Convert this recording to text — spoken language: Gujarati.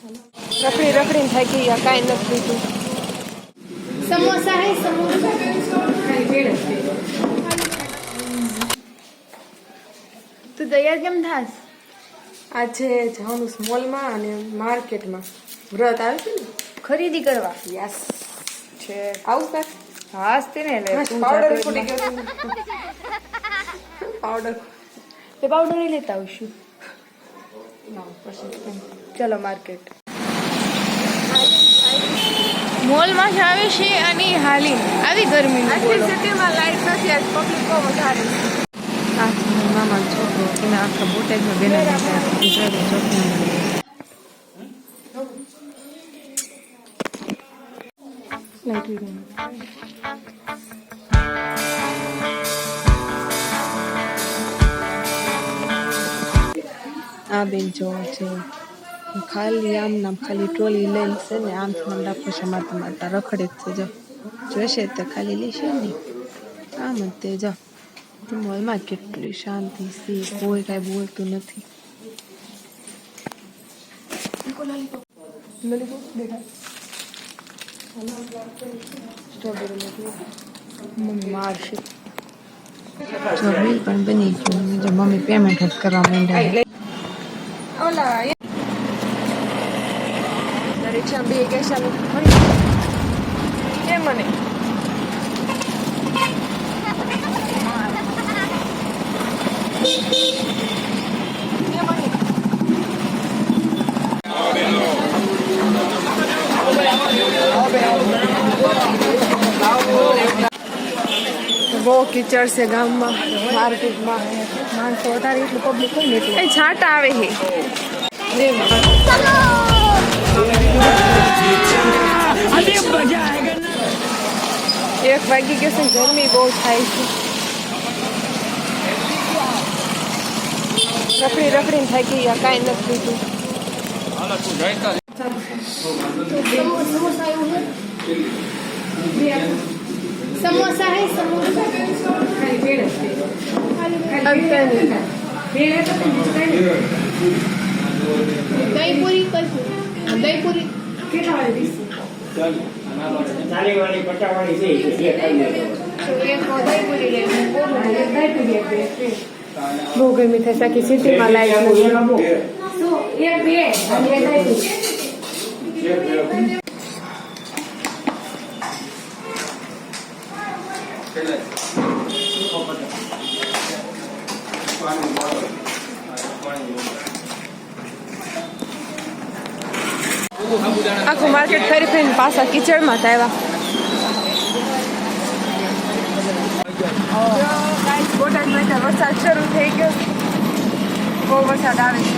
રખડી રખડીને થાકી ગયા, કાંઈ નથી લીધું. સમોસા હે સમોસા તું તૈયાર કેમ થાસ? આજે જવાનું મોલમાં અને માર્કેટમાં. વ્રત આવે છે ને, ખરીદી કરવા. યસ છે. આવું કાંઈ? હાસ તે ને પાવડર ફૂટી ગયો. પાવડર તે પાવડર નહીં લેતા આવશું. ચલો માર્કેટ. મોલમાં જ આવે છે અને હાલી આવી ગરમી સિટીમાં લાઈટ નથી, આજ પબ્લિક બહુ વધારે. આ મામા છોકરો એને આખા બોટેજમાં બેના ગુજરાતી ચોકમાં આ બેન જોવા છે. ખાલી આમ નામ ખાલી ટ્રોલી લઈને છે ને આમથી આમ રાખો છે, મારતા મારતા રખડે જ છે. જો જોશે તો ખાલી લેશે ને આમ જ તે. જો મોલમાં કેટલી શાંતિ છે, કોઈ કાંઈ બોલતું નથી. મમ્મી મારશે. જો બિલ પણ બની ગયું. જો મમ્મી પેમેન્ટ જ કરવા માંડ્યા. ઓલા રિક્ષા બે કેસા કે મને બહુ કીચડ છે ગામમાં, માર્કેટમાં. માણસો વધારે એટલું પબ્લિક હોય ને એટલે છાંટ આવે છે. એક વાગી ગયો છે, ગરમી બહુ થાય છે. રખડી રખડીને થાકી ગયા, કાંઈ નથી લીધું. સમોસા હે સમોસા દહીં પૂરી કરશું. દહીં પૂરી કેટલા વાળી? ચાલી વાળી 50 વાળી છે. એક દહીં પૂરી લેવું. બહુ ગરમી થાય. સાકી સિટીમાં લાઈટ નથી. એક બે આખું માર્કેટ ફરી ફરીને પાછા કિચડમાં જ આવ્યા. બોટાદમાં વરસાદ શરૂ થઈ ગયો. બહુ વરસાદ આવે છે.